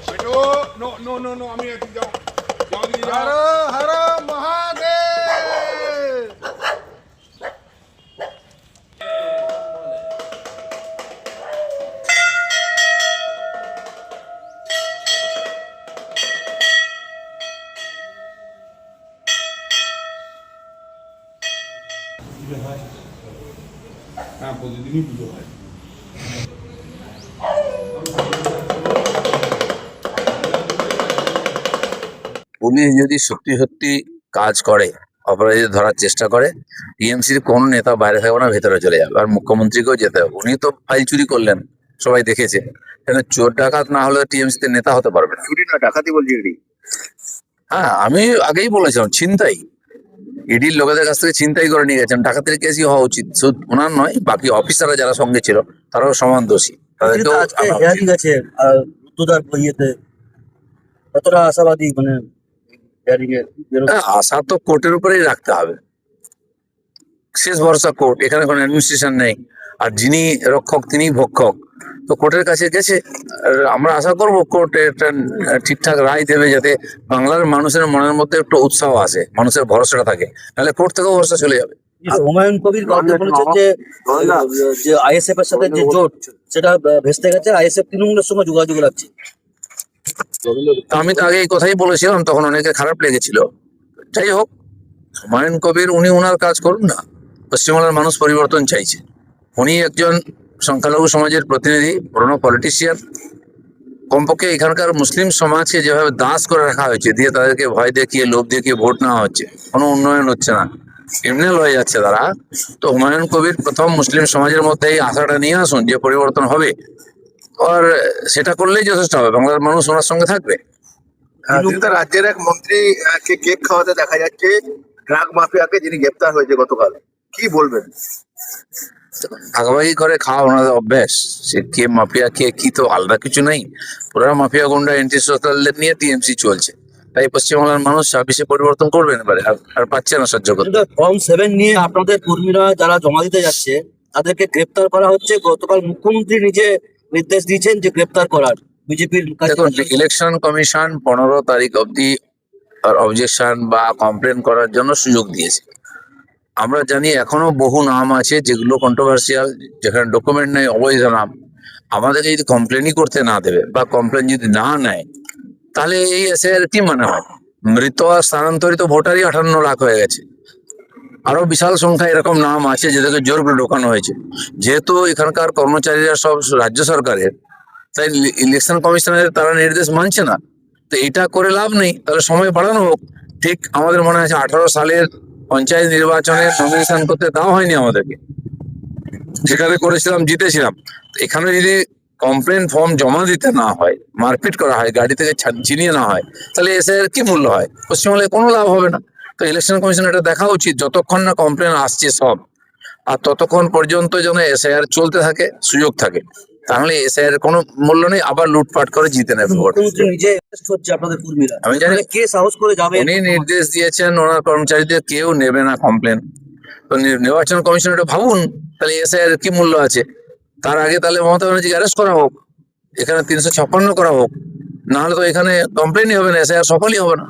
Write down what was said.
बेटो no no no no আমি একটু যাও যাও দিদি যাও हर हर महादेव। হ্যাঁ প্রতিদিনই পুজো হয়। পুলিশ যদি সত্যি সত্যি কাজ করে, অপরাধী ধরার চেষ্টা করে, টিএমসির কোনো নেতা বাইরে থাকবে না, ভেতরে চলে যাবে। আর মুখ্যমন্ত্রীকেও যেতে হবে। উনি তো ফাইল চুরি করলেন, সবাই দেখেছে। কেন চোর ডাকাত না হলে টিএমসিতে নেতা হতে পারবে না। চুরি না ডাকাতি বলছি এটি। হ্যাঁ, আমি আগেই বলেছিলাম ছিনতাই। ইডির লোকেদের কাছ থেকে ছিনতাই করে নিয়ে গেছেন, ডাকাতের কেসই হওয়া উচিত। শুধু ওনার নয়, বাকি অফিসাররা যারা সঙ্গে ছিল তারাও সমান দোষী। তাদেরকেও আজকে হেয়ারিং আছে রুদ্রদার ইয়েতে, কতটা আশাবাদী মানে হেয়ারিং এর আশা তো কোর্টের উপরেই রাখতে হবে। শেষ ভরসা কোর্ট, এখানে কোনো অ্যাডমিনিস্ট্রেশন নেই। আর যিনি রক্ষক তিনি ভক্ষক, তো কোর্টের কাছে গেছে। আর আমরা আশা করব কোর্ট একটা ঠিকঠাক রায় দেবে, যাতে বাংলার মানুষের মনের মধ্যে একটু উৎসাহ আসে, মানুষের ভরসাটা থাকে। নাহলে কোর্ট থেকেও ভরসা চলে যাবে। হুমায়ুন কবির কালকে বলেছে যে আইএসএফ এর সাথে যে জোট সেটা ভেস্তে গেছে, আইএসএফ তৃণমূলের সঙ্গে যোগাযোগ রাখছে। আমি তো আগে এই কথাই বলেছিলাম, তখন অনেকে খারাপ লেগেছিল। যাই হোক, হুমায়ুন কবির উনি ওনার কাজ করুন না। পশ্চিমবাংলার মানুষ পরিবর্তন চাইছে। উনি একজন সংখ্যালঘু সমাজের প্রতিনিধি, পুরনো পলিটিশিয়ান। কমপক্ষে এখানকার মুসলিম সমাজকে যেভাবে দাস করে রাখা হয়েছে, দিয়ে তাদেরকে ভয় দেখিয়ে লোভ দেখিয়ে ভোট নেওয়া হচ্ছে, কোনো উন্নয়ন হচ্ছে না, ক্রিমিনাল হয়ে যাচ্ছে তারা। তো হুমায়ুন কবির প্রথম মুসলিম সমাজের মধ্যে এই আশাটা নিয়ে আসুন যে পরিবর্তন হবে। আর সেটা করলেই যথেষ্ট হবে, বাংলার মানুষ ওনার সঙ্গে থাকবে। কিন্তু রাজ্যের এক মন্ত্রী কে কেক খাওয়াতে দেখা যাচ্ছে ড্রাগ মাফিয়াকে, যিনি গ্রেপ্তার হয়েছে গতকাল। কি বলবেন? ভাগাভাগি করে খাওয়া ওনাদের অভ্যাস। সে কে মাফিয়া কে কি তো আলাদা কিছু নেই। পুরা মাফিয়া গুন্ডা এন্টি সোশ্যালদের নিয়ে টিএমসি চলছে। তাই পশ্চিমবাংলার মানুষ 26-এ পরিবর্তন করবেন এবারে, আর পাচ্ছে না সহ্য করতে। ফর্ম 7 নিয়ে আপনাদের কর্মীরা যারা জমা দিতে যাচ্ছে তাদেরকে গ্রেপ্তার করা হচ্ছে। গতকাল মুখ্যমন্ত্রী নিজে নির্দেশ দিয়েছেন যে গ্রেপ্তার করার। বিজেপির দেখুন, ইলেকশন কমিশন 15 তারিখ অবধি অবজেকশন বা কমপ্লেন করার জন্য সুযোগ দিয়েছে। আমরা জানি এখনো বহু নাম আছে যেগুলো কন্ট্রোভার্সিয়াল, যেখানে ডকুমেন্ট নেই, অবৈধ নাম। আমাদেরকে যদি কমপ্লেনই করতে না দেবে বা কমপ্লেন যদি না নেয়, তাহলে এই এসআইআর কি মানে হয়? মৃত আর স্থানান্তরিত ভোটারই 58 লাখ হয়ে গেছে। আরো বিশাল সংখ্যা এরকম নাম আছে যেটাকে জোর করে ঢোকানো হয়েছে। যেহেতু এখানকার কর্মচারীরা সব রাজ্য সরকারের, তাই ইলেকশন কমিশনের তারা নির্দেশ মানছে না। তো এটা করে লাভ নেই, তাহলে সময় বাড়ানো হোক। ঠিক আমাদের মনে আছে 18 সালের পঞ্চায়েত নির্বাচনে নমিনেশন করতে দেওয়া হয়নি আমাদেরকে, যেখানে করেছিলাম জিতেছিলাম। এখানে যদি কমপ্লেন ফর্ম জমা দিতে না হয়, মারপিট করা হয়, গাড়ি থেকে ছিনিয়ে না হয়, তাহলে এসআইআর কি মূল্য হয়? পশ্চিমবাংলায় কোনো লাভ হবে না। তো ইলেকশন কমিশন এটা দেখা উচিত, যতক্ষণ না কমপ্লেন আসছে সব, আর ততক্ষণ পর্যন্ত যেন এসআইআর চলতে থাকে, সুযোগ থাকে। তাহলে এসআইআর কোনো মূল্য নেই, আবার লুটপাট করে জিতে নেবে ভোট। মুখ্যমন্ত্রী নিজে arrest হচ্ছে আপনাদের কর্মীরা। আমি জানি কে সাহস করে যাবে? উনি নির্দেশ দিয়েছেন ওনার কর্মচারীদের কেউ নেবে না কমপ্লেন। তো নির্বাচন কমিশন এটা ভাবুন, তাহলে এসআইআর কি মূল্য আছে। তার আগে তাহলে মমতা ব্যানার্জিকে অ্যারেস্ট করা হোক, এখানে 356 করা হোক। না হলে তো এখানে কমপ্লেনই হবে না, এসআইআর সফলই হবে না।